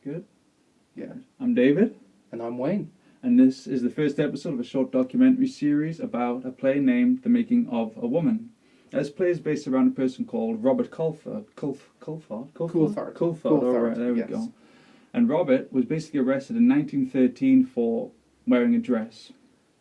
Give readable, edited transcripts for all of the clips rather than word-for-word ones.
Good. Yeah. I'm David. And I'm Wayne. And this is the first episode of a short documentary series about a play named The Making of a Woman. This play is based around a person called Robert Coulthard. Coulthard. All right, there we go. And Robert was basically arrested in 1913 for wearing a dress.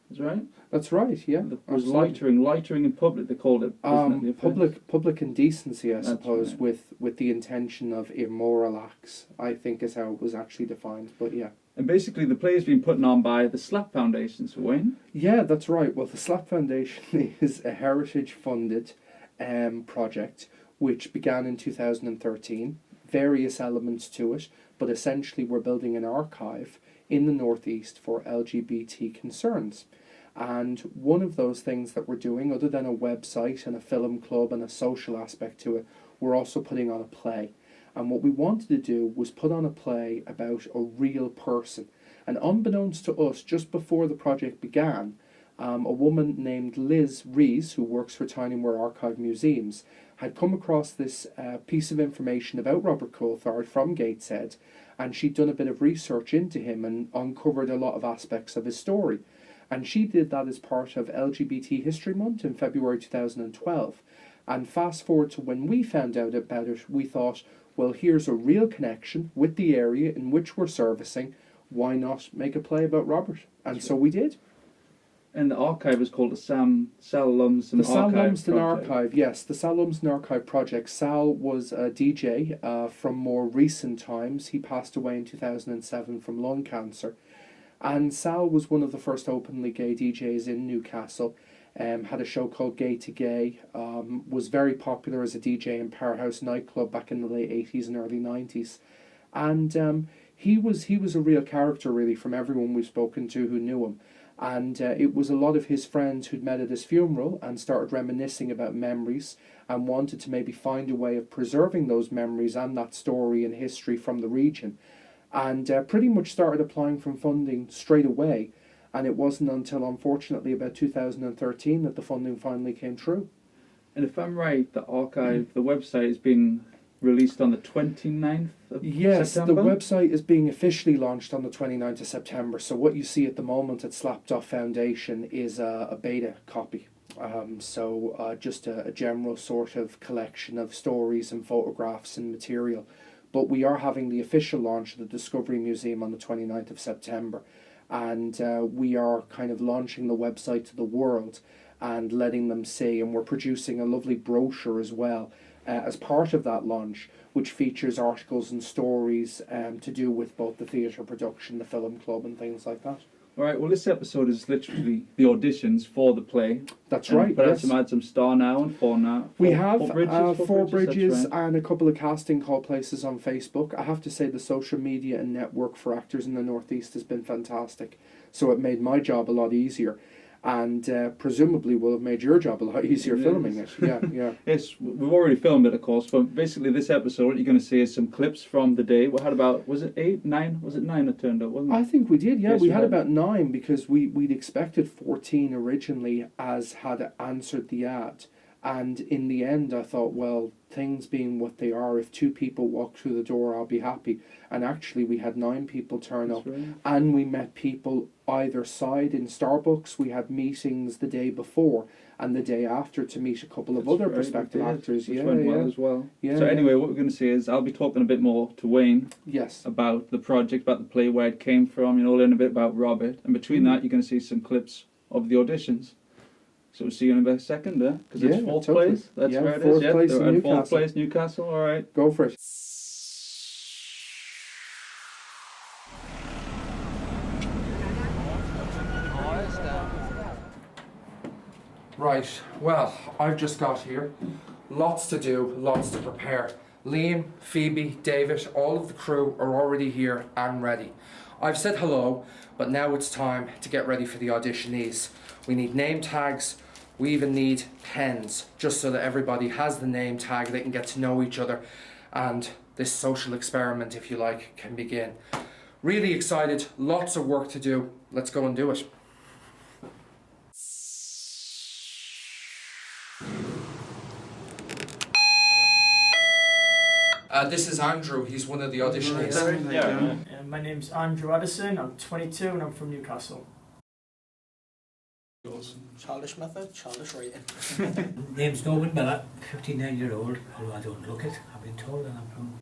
That's right? That's right, yeah. It was loitering in public, they called it. Public indecency, I suppose, right. with the intention of immoral acts, I think is how it was actually defined, but yeah. And basically the play has been put on by the Slap Foundation, so Wayne? Yeah, that's right. Well, the Slap Foundation is a heritage-funded project which began in 2013, various elements to it, but essentially we're building an archive in the Northeast for LGBT concerns. And one of those things that we're doing, other than a website and a film club and a social aspect to it, we're also putting on a play. And what we wanted to do was put on a play about a real person. And unbeknownst to us, just before the project began, a woman named Liz Rees, who works for Tinymore Archive Museums, had come across this piece of information about Robert Coulthard from Gateshead, and she'd done a bit of research into him and uncovered a lot of aspects of his story. And she did that as part of LGBT History Month in February 2012. And fast forward to when we found out about it, we thought, well, here's a real connection with the area in which we're servicing. Why not make a play about Robert? And so we did. And the archive is called the Sal Lumsden Archive. The Sal Lumsden Archive, yes. The Sal Lumsden Archive project. Sal was a DJ from more recent times. He passed away in 2007 from lung cancer. And Sal was one of the first openly gay DJs in Newcastle. Had a show called Gay to Gay. Was very popular as a DJ in Powerhouse nightclub back in the late 80s and early 90s. And he was a real character, really, from everyone we've spoken to who knew him. And it was a lot of his friends who'd met at his funeral and started reminiscing about memories and wanted to maybe find a way of preserving those memories and that story and history from the region. And pretty much started applying for funding straight away. And it wasn't until, unfortunately, about 2013 that the funding finally came true. And if I'm right, the archive, the website is being released on the 29th of September? Yes, the website is being officially launched on the 29th of September. So what you see at the moment at Slapdot Foundation is a beta copy. Just a general sort of collection of stories and photographs and material. But we are having the official launch of the Discovery Museum on the 29th of September. And we are kind of launching the website to the world and letting them see. And we're producing a lovely brochure as well as part of that launch, which features articles and stories to do with both the theatre production, the film club and things like that. All right, well, this episode is literally the auditions for the play. That's right, yes. Add some star now and four now. We have four bridges right. And a couple of casting call places on Facebook. I have to say the social media and network for actors in the Northeast has been fantastic. So it made my job a lot easier. And presumably will have made your job a lot easier filming it. Yeah. Yes, we've already filmed it, of course, but basically this episode, what you're going to see is some clips from the day. We had about, was it 8, 9? Was it 9 that turned up, wasn't it? I think we did, yeah. Yes, we had about 9 because we'd expected 14 originally as had answered the ad. And in the end, I thought, well, things being what they are, if 2 people walk through the door, I'll be happy. And actually, we had 9 people turn up. Right. And we met people either side in Starbucks. We had meetings the day before and the day after to meet a couple of other prospective actors. Which went well as well. Yeah, so anyway, what we're going to see is I'll be talking a bit more to Wayne. Yes. About the project, about the play, where it came from, learn a bit about Robert. And between that, you're going to see some clips of the auditions. So we'll see you in a second there, because it's fourth place. That's where it is. Fourth place in Newcastle. Fourth place, Newcastle. All right. Go for it. Right, well, I've just got here. Lots to do, lots to prepare. Liam, Phoebe, David, all of the crew are already here and ready. I've said hello, but now it's time to get ready for the auditionees. We need name tags. We even need pens, just so that everybody has the name tag, they can get to know each other, and this social experiment, if you like, can begin. Really excited, lots of work to do. Let's go and do it. This is Andrew. He's one of the auditionees. My name's Andrew Addison. I'm 22 and I'm from Newcastle. Childish method, childish writing. Name's Norman Miller, 59-year-old, although I don't look it. I've been told that I'm from...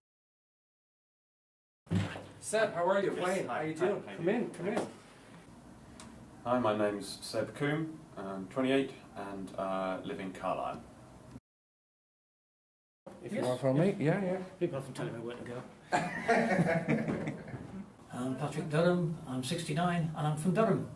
Seb, how are you? Wayne, how you doing? Come in. Hi, my name's Seb Coombe. I'm 28 and live in Carlisle. If you want from me, yeah. People often telling me where to go. I'm Patrick Durham, I'm 69 and I'm from Durham.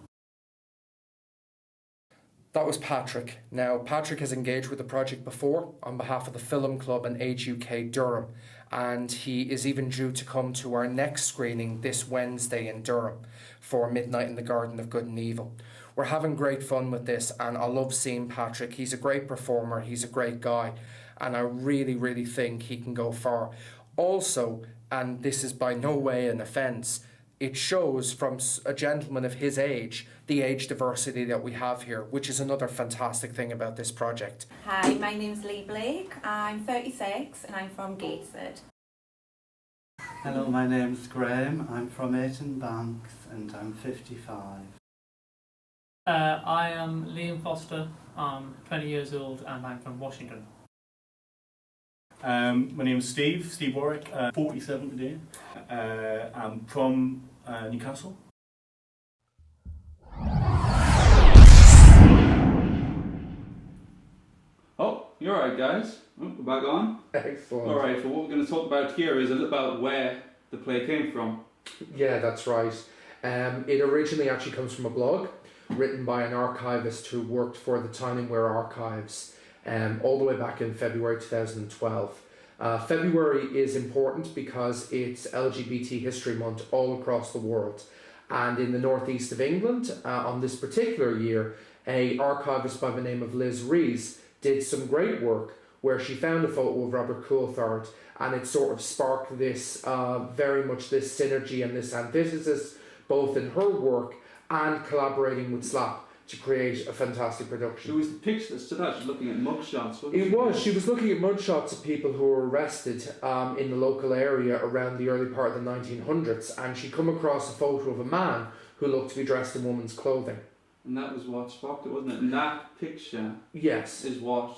That was Patrick. Now, Patrick has engaged with the project before on behalf of the Film Club and Age UK Durham, and he is even due to come to our next screening this Wednesday in Durham for Midnight in the Garden of Good and Evil. We're having great fun with this, and I love seeing Patrick. He's a great performer, he's a great guy, and I really, really think he can go far. Also, and this is by no way an offence, it shows from a gentleman of his age the age diversity that we have here, which is another fantastic thing about this project. Hi, my name's Lee Blake. I'm 36 and I'm from Gateshead. Hello, my name's Graham. I'm from Ayton Banks and I'm 55. I am Liam Foster. I'm 20 years old and I'm from Washington. My name's Steve Warwick, 47 today. I'm from Newcastle. Oh, you're alright, guys. Oh, we're back on. Excellent. Alright, so what we're going to talk about here is a little about where the play came from. Yeah, that's right. It originally actually comes from a blog written by an archivist who worked for the Time and Where Archives all the way back in February 2012. February is important because it's LGBT History Month all across the world. And in the northeast of England, on this particular year, an archivist by the name of Liz Rees did some great work where she found a photo of Robert Coulthard, and it sort of sparked this, very much this synergy and this antithesis, both in her work and collaborating with Slap to create a fantastic production. It was the picture that stood out. She was looking at mugshots, wasn't It was. She was looking at mugshots of people who were arrested in the local area around the early part of the 1900s, and she come across a photo of a man who looked to be dressed in woman's clothing. And that was what sparked it, wasn't it? And that picture Yes. is what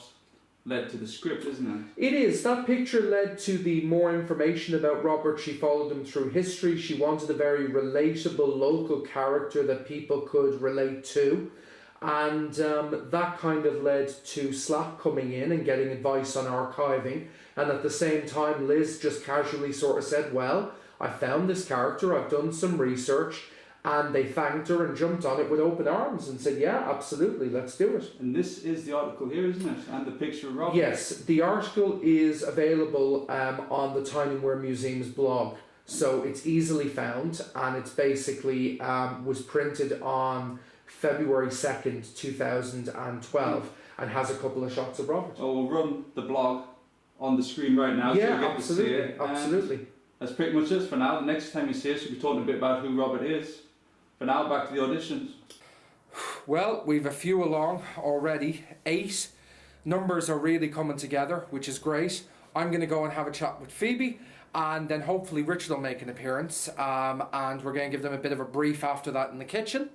led to the script, isn't it? It is. That picture led to the more information about Robert. She followed him through history. She wanted a very relatable local character that people could relate to. And that kind of led to Slap coming in and getting advice on archiving. And at the same time, Liz just casually sort of said, well, I found this character, I've done some research. And they thanked her and jumped on it with open arms and said, yeah, absolutely, let's do it. And this is the article here, isn't it? And the picture of Robert. Yes, the article is available on the Time and Where Museum's blog. So it's easily found, and it's basically was printed on February 2nd, 2012, and has a couple of shots of Robert. Oh, we'll run the blog on the screen right now. Yeah, so you get absolutely, to see it. absolutely. That's pretty much it for now. The next time you see us, we'll be talking a bit about who Robert is. For now, back to the auditions. Well, we've a few along already. 8 numbers are really coming together, which is great. I'm going to go and have a chat with Phoebe, and then hopefully Richard will make an appearance, and we're going to give them a bit of a brief after that in the kitchen,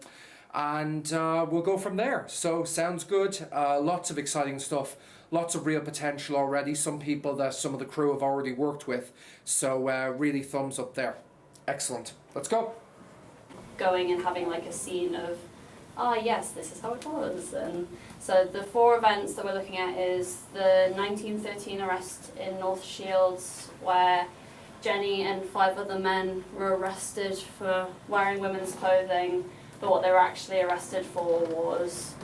and we'll go from there. So sounds good. Lots of exciting stuff, lots of real potential already. Some people that some of the crew have already worked with, so really thumbs up there. Excellent. Let's go. Going and having like a scene of, yes, this is how it was. And so the 4 events that we're looking at is the 1913 arrest in North Shields, where Jenny and 5 other men were arrested for wearing women's clothing, but what they were actually arrested for was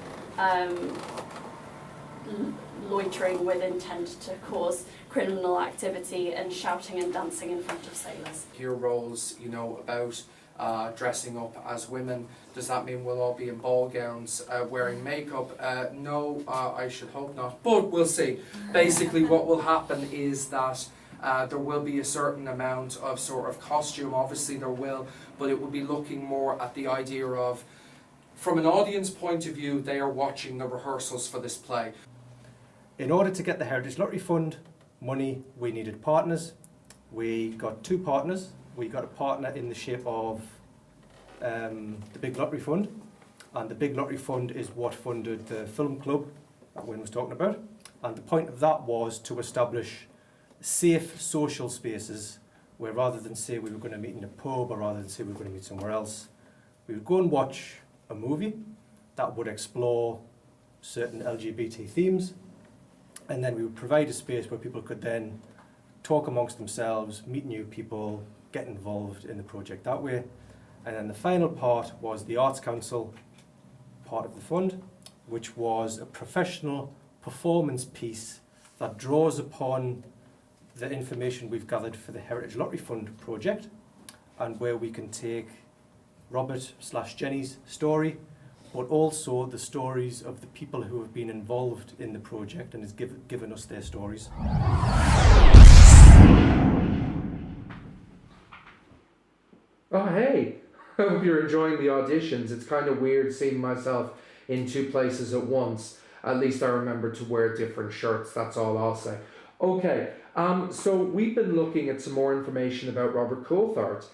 loitering with intent to cause criminal activity and shouting and dancing in front of sailors. Hear roles, about dressing up as women. Does that mean we'll all be in ball gowns, wearing makeup? No, I should hope not, but we'll see. Basically what will happen is that there will be a certain amount of sort of costume, obviously there will, but it will be looking more at the idea of, from an audience point of view, they are watching the rehearsals for this play. In order to get the Heritage Lottery Fund money, we needed partners, we got two partners. We got a partner in the shape of the Big Lottery Fund, and the Big Lottery Fund is what funded the film club that Wayne was talking about. And the point of that was to establish safe social spaces where, rather than say we were going to meet in a pub, or rather than say we were going to meet somewhere else, we would go and watch a movie that would explore certain LGBT themes, and then we would provide a space where people could then talk amongst themselves, meet new people, get involved in the project that way. And then the final part was the Arts Council part of the fund, which was a professional performance piece that draws upon the information we've gathered for the Heritage Lottery Fund project, and where we can take Robert/Jenny's story, but also the stories of the people who have been involved in the project and has given us their stories. Oh, hey! I hope you're enjoying the auditions. It's kind of weird seeing myself in two places at once. At least I remember to wear different shirts, that's all I'll say. Okay, so we've been looking at some more information about Robert Coulthard.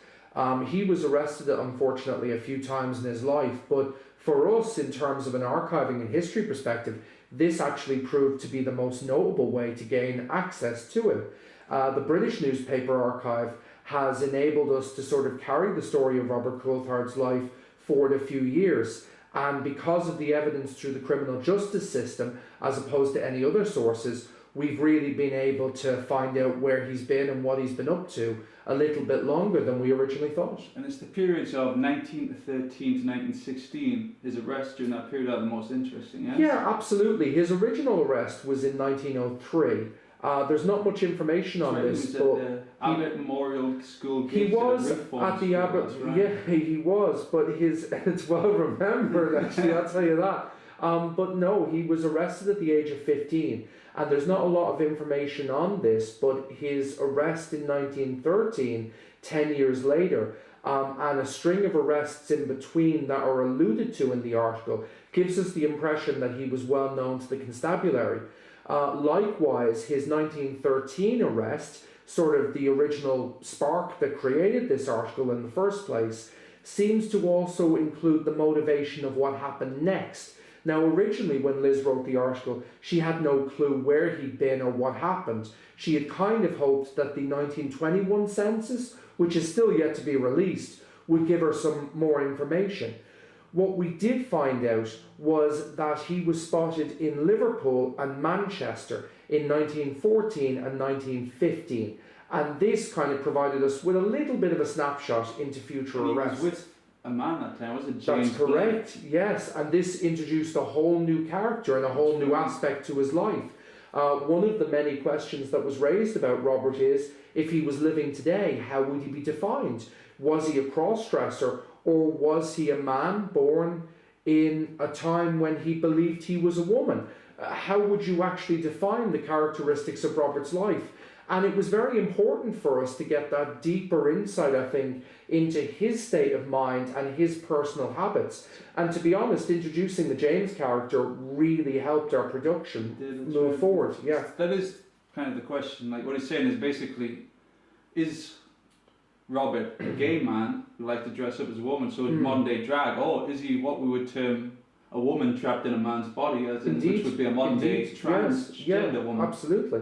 He was arrested, unfortunately, a few times in his life, but for us, in terms of an archiving and history perspective, this actually proved to be the most notable way to gain access to him. The British newspaper archive has enabled us to sort of carry the story of Robert Coulthard's life forward a few years. And because of the evidence through the criminal justice system, as opposed to any other sources, we've really been able to find out where he's been and what he's been up to a little bit longer than we originally thought. And it's the periods of 1913 to 1916, his arrests during that period are the most interesting, yes? Yeah, absolutely. His original arrest was in 1903. There's not much information on this, but at the Abbott Memorial School. He was at the Abbott. Right. Yeah, he was, but it's well remembered. Actually, I'll tell you that. But no, he was arrested at the age of 15, and there's not a lot of information on this. But his arrest in 1913, 10 years later, and a string of arrests in between that are alluded to in the article, gives us the impression that he was well known to the constabulary. Likewise, his 1913 arrest, sort of the original spark that created this article in the first place, seems to also include the motivation of what happened next. Now, originally, when Liz wrote the article, she had no clue where he'd been or what happened. She had kind of hoped that the 1921 census, which is still yet to be released, would give her some more information. What we did find out was that he was spotted in Liverpool and Manchester in 1914 and 1915. And this kind of provided us with a little bit of a snapshot into future arrests. He was with a man that time, was it James? That's correct, yes. And this introduced a whole new character and a whole new aspect to his life. One of the many questions that was raised about Robert is, if he was living today, how would he be defined? Was he a cross-dresser, or was he a man born in a time when he believed he was a woman? How would you actually define the characteristics of Robert's life? And it was very important for us to get that deeper insight, I think, into his state of mind and his personal habits. And to be honest, introducing the James character really helped our production move forward. Yeah, that is kind of the question. Like what he's saying is basically, is Robert a gay man who liked to dress up as a woman? So in modern day drag, or is he what we would term a woman trapped in a man's body, as in, which would be a modern day transgender woman? Absolutely.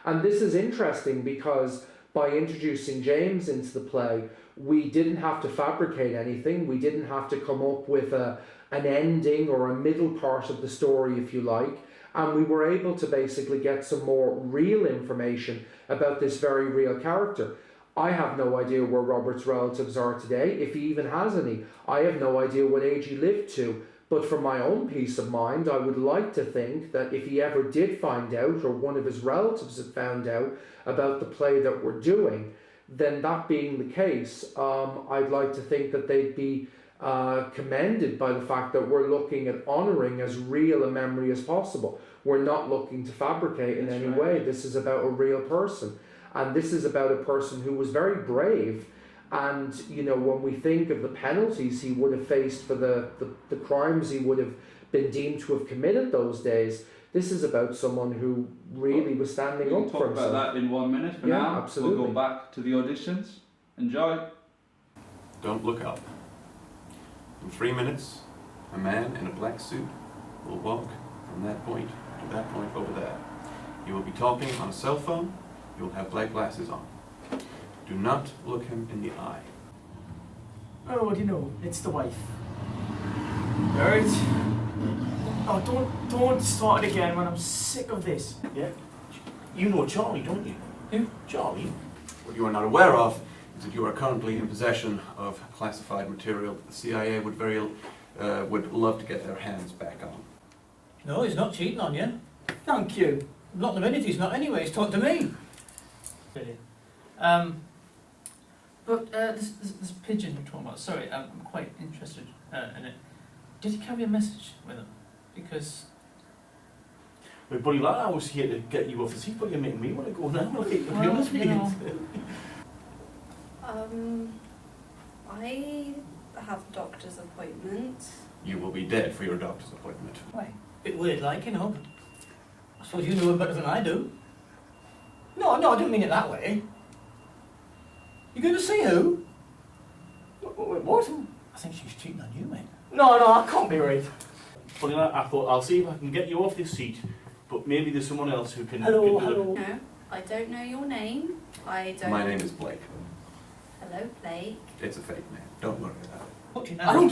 And this is interesting because by introducing James into the play, we didn't have to fabricate anything. We didn't have to come up with an ending or a middle part of the story, if you like. And we were able to basically get some more real information about this very real character. I have no idea where Robert's relatives are today, if he even has any. I have no idea what age he lived to. But for my own peace of mind, I would like to think that if he ever did find out, or one of his relatives had found out about the play that we're doing, then that being the case, I'd like to think that they'd be commended by the fact that we're looking at honouring as real a memory as possible. We're not looking to fabricate in any way. This is about a real person. And this is about a person who was very brave. And, you know, when we think of the penalties he would have faced for the crimes he would have been deemed to have committed those days, This is about someone who really was standing We'll up talk for about himself. that in 1 minute. For Yeah, now, absolutely. we'll go back to the auditions. Enjoy. Don't look up. In 3 minutes, a man in a black suit will walk from that point to that point over there. He will be talking on a cell phone. He will have black glasses on. Do not look him in the eye. Oh, what do you know? It's the wife. Alright. Oh, don't start it again, man. I'm sick of this. Yeah. You know Charlie, don't you? Who? Charlie. What you are not aware of is that you are currently in possession of classified material that the CIA would love to get their hands back on. No, he's not cheating on you. Thank you. Not the minute he's not anyway, he's talking to me. Brilliant. But this pigeon you're talking about, sorry, I'm quite interested in it. Did he carry a message with him? Because... Wait, buddy, lad, I was here to get you off the seat, but you're making me want to go now. Like, to be Well, honest with you you. know. I have a doctor's appointment. You will be dead for your doctor's appointment. Why? Bit weird like, you know. I suppose you know him better than I do. No, I didn't mean it that way. You going to see who? What? I think she's cheating on you, mate. No, I can't be right. Buddy, lad, I thought, I'll see if I can get you off this seat, but maybe there's someone else who can... Hello, can do it. hello. No, I don't know your name. I don't. My name is Blake. Hello, Blake. It's a fake name. Don't worry about it. What do you know? I don't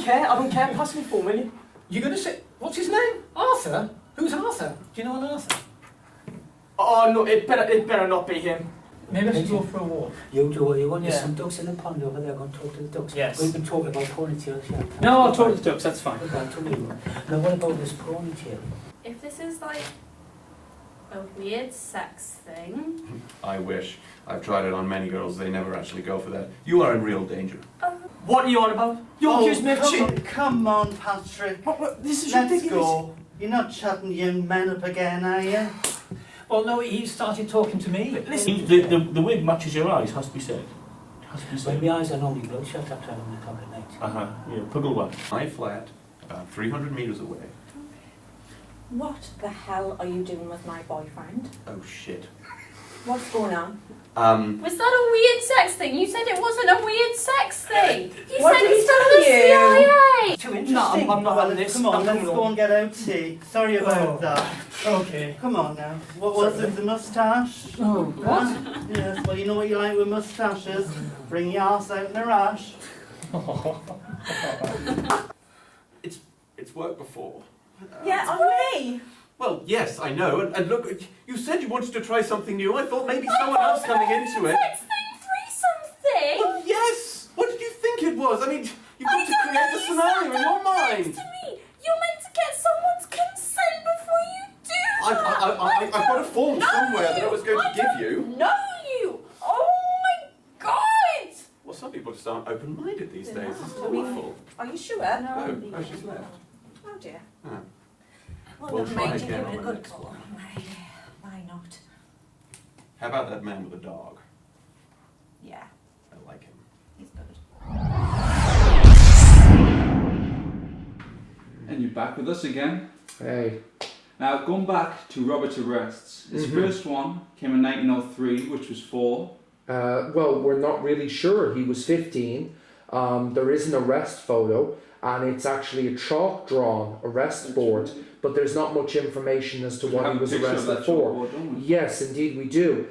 care. Pass me 4 million. You're going to say... What's his name? Arthur? Who's Arthur? Do you know an Arthur? Oh no, it better not be him. Maybe I should go for a walk. You do what you want. There's Yeah. some ducks in the pond over there. Go and talk to the ducks. Yes. We've been talking about ponytails. Yeah. No, I'll talk to the ducks, that's fine. Go on, tell me. Now, what about this ponytail? If this is like a weird sex thing. I wish. I've tried it on many girls. They never actually go for that. You are in real danger. What are you on about? You accused me of cheating. Come on, Patrick. What? This is Let's ridiculous. go. You're not chatting young men up again, are you? Well, no, he started talking to me. Listen. The wig matches your eyes, has to be said. Has to be Well, said. my eyes are normally bloodshot after having a couple of nights. Yeah, puggle one. My flat, about 300 meters away. What the hell are you doing with my boyfriend? Oh shit. What's going on? Was that a weird sex thing? You said it wasn't a weird sex thing. You What said did he it's from tell the you? CIA. Too interesting. No, I'm not on this. Come on, I'm let's coming go on. and get out tea. Sorry about that. Okay. Come on now. What was it, the moustache? Oh, what? Huh? Yes, well, you know what you like with moustaches. Bring your ass out in a rash. It's worked before. Yeah, on me. Well, yes, I know. And look, you said you wanted to try something new. I thought maybe someone else coming into it. Sex thing, threesome thing. Well, yes. What did you think it was? I mean, you've got to create the scenario in your mind. To me, you're meant to get someone's consent before you do that. I've got a form somewhere that I was going to give you. No, you. Oh my God. Well, some people just aren't open-minded these days. It's Are we- awful. Are you sure? Oh, she's left. Oh dear. Oh. Well, We'll never try mind, you again give it a on the good next call. one. Why not? How about that man with a dog? Yeah, I like him. he's good. And you're back with us again. Hey. Now, going back to Robert's arrests, his first one came in 1903, which was 4. Well, we're not really sure. He was 15. There is an arrest photo, and it's actually a chalk-drawn arrest board, but there's not much information as to We what have he a was picture of arrested that for. chalkboard, don't we? Yes, indeed we do.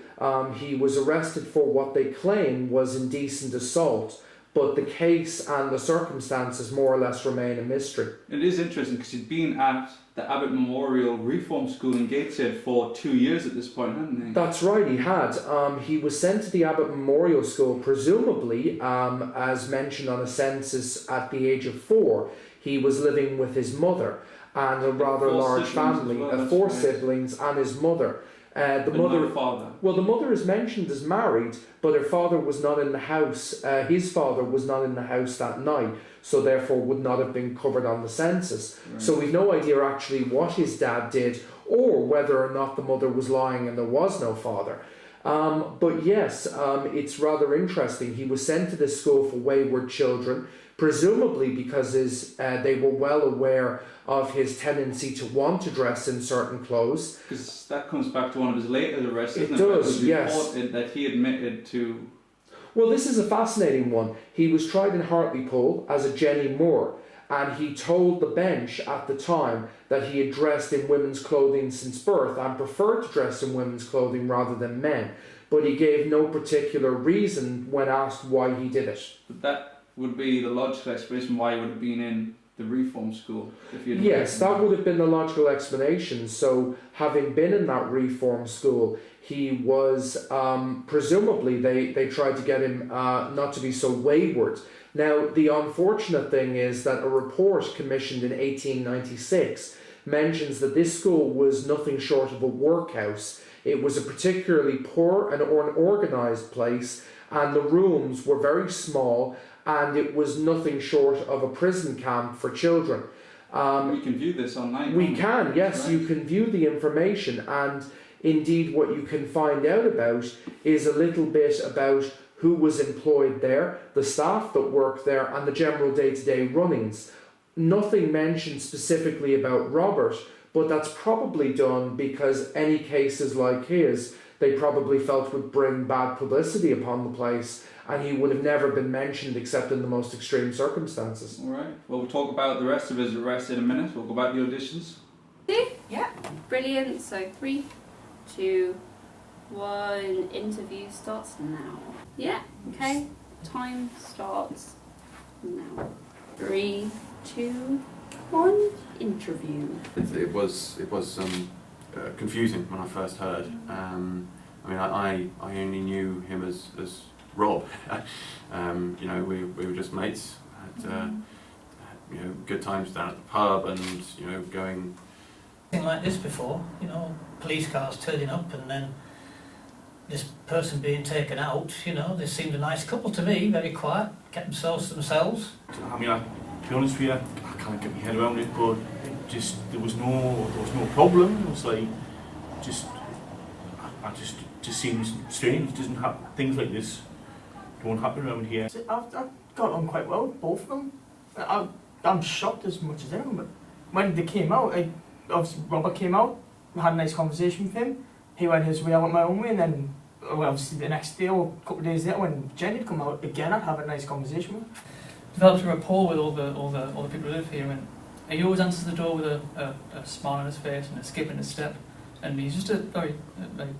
He was arrested for what they claim was indecent assault, but the case and the circumstances more or less remain a mystery. It is interesting because he'd been at the Abbott Memorial Reform School in Gateshead for 2 years at this point, hadn't he? That's right, he had. He was sent to the Abbott Memorial School, presumably, as mentioned on a census at the age of 4. He was living with his mother and a rather 4 large siblings as family, well, that's 4 right. siblings and his mother. The But mother, no father. well, the mother is mentioned as married, but her father was not in the house. His father was not in the house that night, so therefore would not have been covered on the census. Right. So we've no idea actually what his dad did, or whether or not the mother was lying and there was no father. But yes, it's rather interesting. He was sent to this school for wayward children, presumably because they were well aware of his tendency to want to dress in certain clothes. Because that comes back to one of his later arrests, isn't it? It does, yes. Reported that he admitted to... Well, this is a fascinating one. He was tried in Hartlepool as a Jenny Moore, and he told the bench at the time that he had dressed in women's clothing since birth and preferred to dress in women's clothing rather than men. But he gave no particular reason when asked why he did it. But that would be the logical explanation why he would have been in the reform school. Yes, that would have been the logical explanation. So, having been in that reform school, he was, presumably, they tried to get him not to be so wayward. Now, the unfortunate thing is that a report commissioned in 1896 mentions that this school was nothing short of a workhouse. It was a particularly poor and unorganised place, and the rooms were very small, and it was nothing short of a prison camp for children. We can view this online. We can, yes, right. You can view the information, and indeed what you can find out about is a little bit about who was employed there, the staff that worked there, and the general day-to-day runnings. Nothing mentioned specifically about Robert, but that's probably done because any cases like his, they probably felt would bring bad publicity upon the place, and he would have never been mentioned except in the most extreme circumstances. All right. Well, we'll talk about the rest of his arrest in a minute. We'll go back to the auditions. Yeah. Brilliant. So 3, 2, 1. Interview starts now. Yeah. Okay. Time starts now. 3, 2, 1. Interview. It was confusing when I first heard. I only knew him as Rob. You know, we were just mates. Had you know, good times down at the pub, and you know, going. Thing like this before, you know, police cars turning up, and then this person being taken out. You know, they seemed a nice couple to me. Very quiet, kept themselves to themselves. I mean, to be honest with you, I can't get my head around it, but it just there was no problem. It was like just seems strange. It doesn't happen. Things like this don't happen around here. I've got on quite well with both of them. I'm shocked as much as anyone, but when they came out, obviously Robert came out, we had a nice conversation with him. He went his way, I went my own way, and then obviously the next day or a couple of days later when Jenny had come out, again I'd have a nice conversation with him. Developed a rapport with all the people who live here, and he always answers the door with a smile on his face and a skip in his step, and he's just a very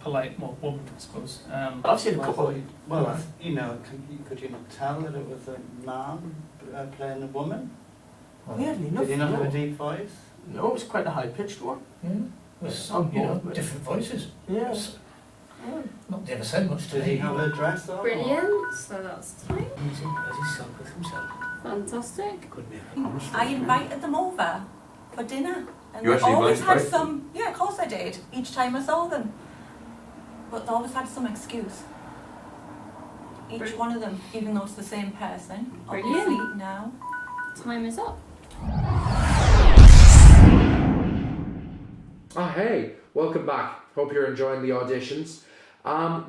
polite, more woman, I suppose. I've seen a couple. Well, you know, could you not tell that it was a man playing a woman? Weirdly enough, did he not have a deep voice? No, it was quite a high-pitched one. Yeah, it was you know, different voices. Yes. Not they ever said much to me. Did he have a dress on? Brilliant. So that's time. As he sat with himself. Fantastic. Could be. I invited them over for dinner, and You they actually always invited had some. Yeah, of course I did. Each time I saw them, but they always had some excuse. Each one of them, even though it's the same person. Brilliant. Obviously now. Time is up. Hey, welcome back. Hope you're enjoying the auditions.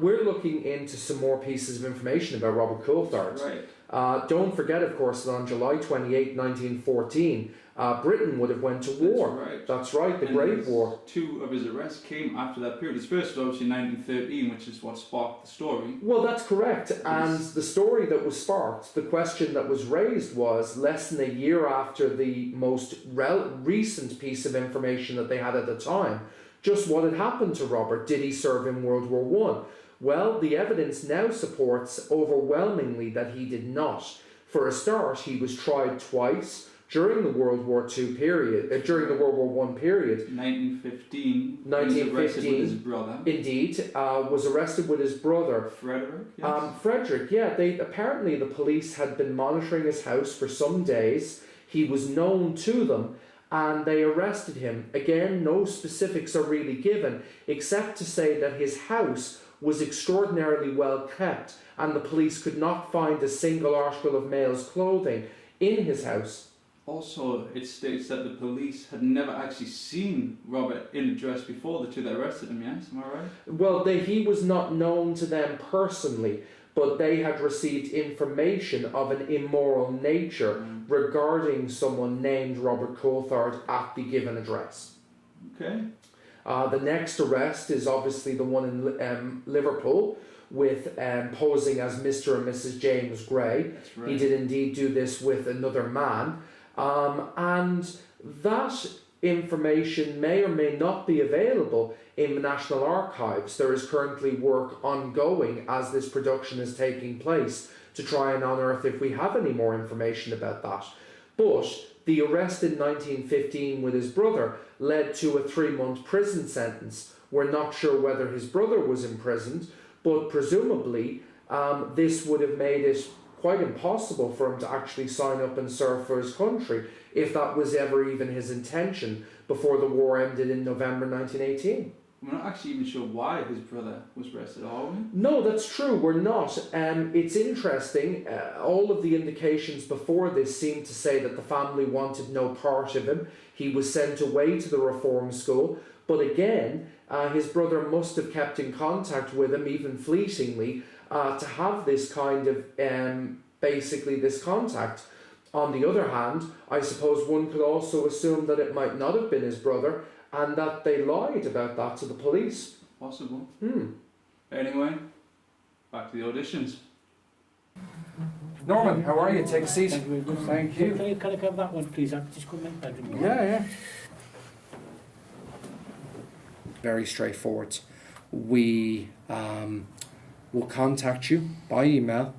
We're looking into some more pieces of information about Robert Coulthard. Right. Don't forget, of course, that on July 28, 1914, Britain would have went to war. That's right. That's right, the Great War. 2 of his arrests came after that period. His first was obviously 1913, which is what sparked the story. Well, that's correct. And the story that was sparked, the question that was raised was less than a year after the most recent piece of information that they had at the time, just what had happened to Robert. Did he serve in World War I? Well, the evidence now supports overwhelmingly that he did not. For a start, he was tried twice during the World War II period, during the World War I period. 1915. 1915. He was arrested with his brother. Indeed, was arrested with his brother. Frederick. Yes. Frederick, yeah. Apparently the police had been monitoring his house for some days. He was known to them, and they arrested him. Again, no specifics are really given, except to say that his house was extraordinarily well kept, and the police could not find a single article of male's clothing in his house. Also, it states that the police had never actually seen Robert in a dress before the two that arrested him, yes? Am I right? Well, he was not known to them personally, but they had received information of an immoral nature regarding someone named Robert Coulthard at the given address. Okay. The next arrest is obviously the one in Liverpool with posing as Mr. and Mrs. James Gray. That's right. He did indeed do this with another man. And that information may or may not be available in the National Archives. There is currently work ongoing as this production is taking place to try and unearth if we have any more information about that. But the arrest in 1915 with his brother led to a 3-month prison sentence. We're not sure whether his brother was imprisoned, but presumably this would have made it quite impossible for him to actually sign up and serve for his country, if that was ever even his intention before the war ended in November 1918. We're not actually even sure why his brother was arrested, are we? No, that's true, we're not. It's interesting, all of the indications before this seemed to say that the family wanted no part of him. He was sent away to the reform school, but again, his brother must have kept in contact with him, even fleetingly, to have this kind of, basically this contact. On the other hand, I suppose one could also assume that it might not have been his brother and that they lied about that to the police. Possible. Anyway, back to the auditions. Norman, how are you? Take a seat. Thank you. Can I grab that one, please? I've just come in my bedroom. Yeah. Very straightforward. We will contact you by email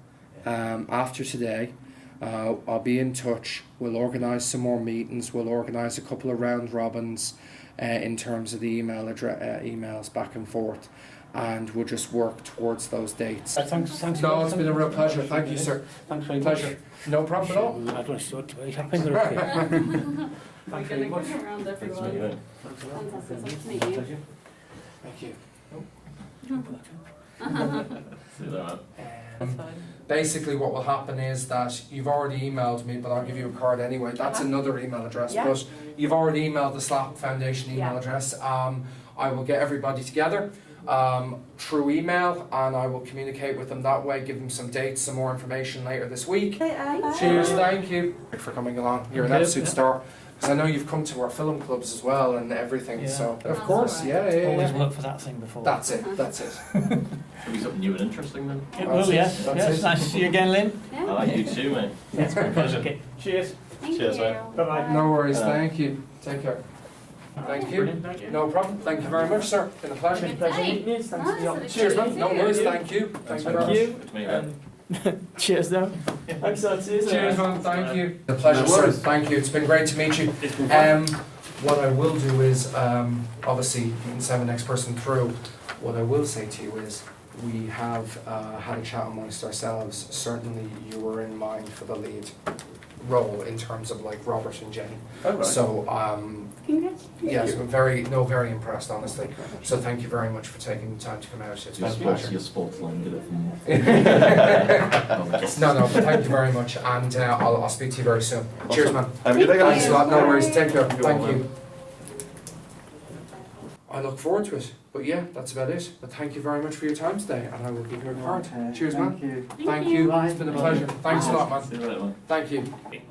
after today. I'll be in touch. We'll organise some more meetings. We'll organise a couple of round robins in terms of the emails back and forth, and we'll just work towards those dates. Thanks. No, it's been a real pleasure. Thank you, sir. Thanks very Pleasure. much. No problem at all. I don't sort to wait. I think they're okay. Thanks very much. Around everyone. Fantastic. Nice to meet you. Thank you. See you later. Basically what will happen is that you've already emailed me, but I'll give you a card anyway. That's another email address, but you've already emailed the SLAP Foundation email address. I will get everybody together through email, and I will communicate with them that way, give them some dates, some more information later this week. Cheers, thank you for coming along. You're an absolute star. Because I know you've come to our film clubs as well and everything, so of course, Always worked for that thing before. That's it. It'll be something new and interesting then. It will, yes. Yes, nice to see you again, Lynn. Yeah. You too, mate. It's been a pleasure. Okay. Cheers. Cheers, mate. Bye-bye. No worries, thank you. Take care. Thank you. Thank you. No problem. Thank you very much, sir. Been a pleasure. Thanks for the opportunity. Cheers, man. No worries. Thank you. Thank you very much. Good to meet you. Cheers now. Thanks, Cheers, man. Thank you. A pleasure, sir. Thank you. It's been great to meet you. What I will do is, obviously, you can send the next person through. What I will say to you is, we have had a chat amongst ourselves. Certainly, you were in mind for the lead role in terms of like Robert and Jenny. Oh, right. So, Congrats. yes, I'm very impressed, honestly. So, thank you very much for taking the time to come out. It's been a pleasure. Your sports line, get it from No, but thank you very much, and I'll speak to you very soon. Cheers, man. Have a good day, guys. Thanks a lot. No worries. Take care. Thank you. I look forward to it. But yeah, that's about it. But thank you very much for your time today, and I will give you a card. Cheers, man. Thank you. It's been a pleasure. Thanks a lot, man. See you later, man. Thank you.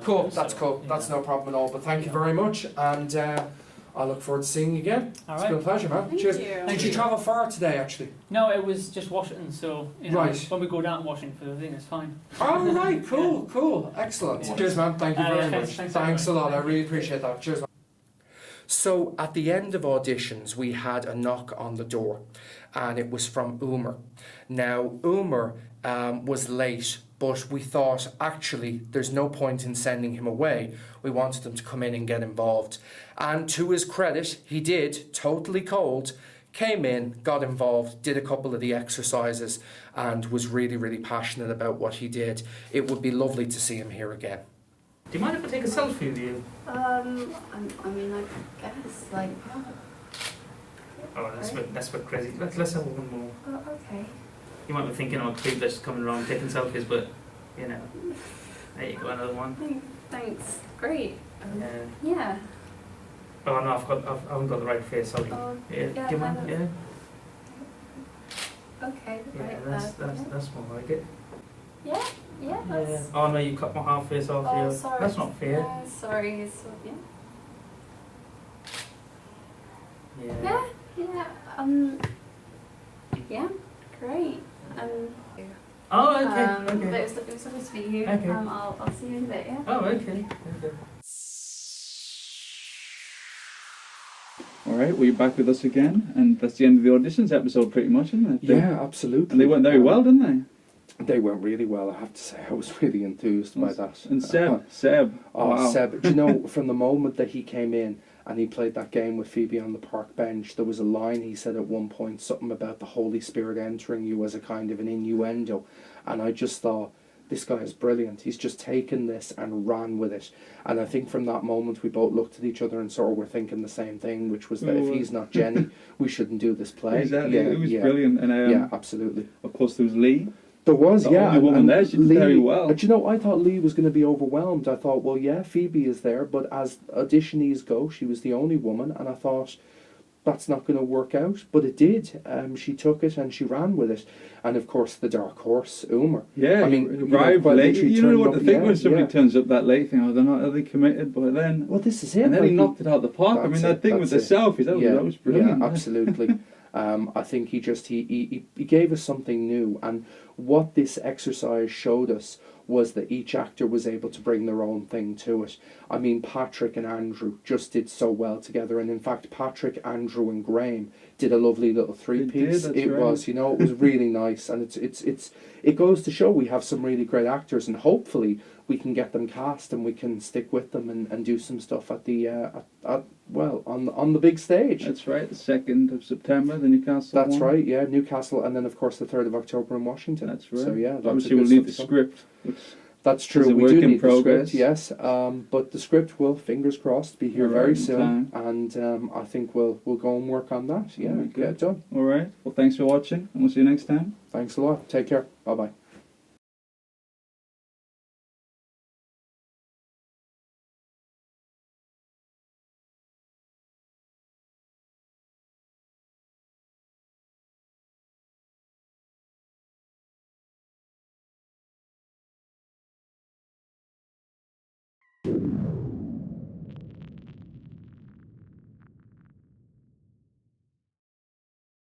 Cool. That's cool. That's no problem at all. But thank you very much, and I look forward to seeing you again. It's been a pleasure, man. Cheers. Did you travel far today, actually? No, it was just Washington, so Right. when we go down to Washington for the thing, it's fine. Oh, right. Cool. Excellent. Cheers, man. Thank you very much. Thanks a lot. I really appreciate that. Cheers, man. So at the end of auditions, we had a knock on the door, and it was from Umer. Now, Umer was late, but we thought, actually, there's no point in sending him away. We wanted him to come in and get involved. And to his credit, he did, totally cold, came in, got involved, did a couple of the exercises, and was really, really passionate about what he did. It would be lovely to see him here again. Do you mind if I take a selfie with you? I mean, I guess, like... Oh, that's a bit crazy. Let's have one more. Oh, okay. You might be thinking, oh, people are just coming around taking selfies, but, you know. There you go, another one. Thanks. Great. Yeah. Yeah. Oh no, I haven't got the right face. Sorry. Oh, Yeah, yeah, give I one. know. Yeah. Okay. Yeah, Right. that's more like it. Yeah. Yeah. That's. Yeah. Oh no, you cut my half face off Oh, here. sorry. That's not fair. Sorry. So, yeah. Yeah. Yeah. Yeah. Great. Oh, okay. But Okay. it was lovely to meet you. Okay. I'll see you in a bit. Yeah. Oh, okay. Okay. Alright, well, you're back with us again, and that's the end of the auditions episode pretty much, isn't it? Yeah, absolutely. And they went very well, didn't they? They went really well, I have to say. I was really enthused by that. And Seb. Oh, Wow. Seb. Do you know, from the moment that he came in and he played that game with Phoebe on the park bench, there was a line he said at one point, something about the Holy Spirit entering you as a kind of an innuendo. And I just thought, this guy is brilliant. He's just taken this and ran with it. And I think from that moment we both looked at each other and sort of were thinking the same thing, which was that if he's not Jenny, we shouldn't do this play. Exactly, Yeah, it was yeah. brilliant. And Yeah, absolutely. Of course, there was Lee. There was, The yeah. only woman there, she did Lee, very well. But you know, I thought Lee was going to be overwhelmed. I thought, well, yeah, Phoebe is there, but as auditionees go, she was the only woman, and I thought that's not going to work out. But it did. She took it and she ran with it. And of course, the dark horse, Umar. Yeah, I mean, arrived late. You know what to the thing when somebody turns up that late, think, oh, are they committed? But then, well, this is it. And then like, he knocked it out of the park. I mean, that thing with the selfies, that was brilliant. Yeah, absolutely. I think he gave us something new, and what this exercise showed us was that each actor was able to bring their own thing to it. I mean, Patrick and Andrew just did so well together, and in fact, Patrick, Andrew, and Graham did a lovely little three-piece. It was, you know, it was really nice, and it goes to show we have some really great actors, and hopefully we can get them cast and we can stick with them and do some stuff at the on the big stage. That's right, the 2nd of September, the Newcastle That's one. right, yeah, Newcastle, and then of course the 3rd of October in Washington. That's right. So yeah, obviously we'll need the script. Which that's true. is a We work do in need progress. the script, yes. But the script will, fingers crossed, be here All very right, soon, and I think we'll go and work on that. Yeah, Very get it done. All right. Well, thanks for watching, and we'll see you next time. Thanks a lot. Take care. Bye bye.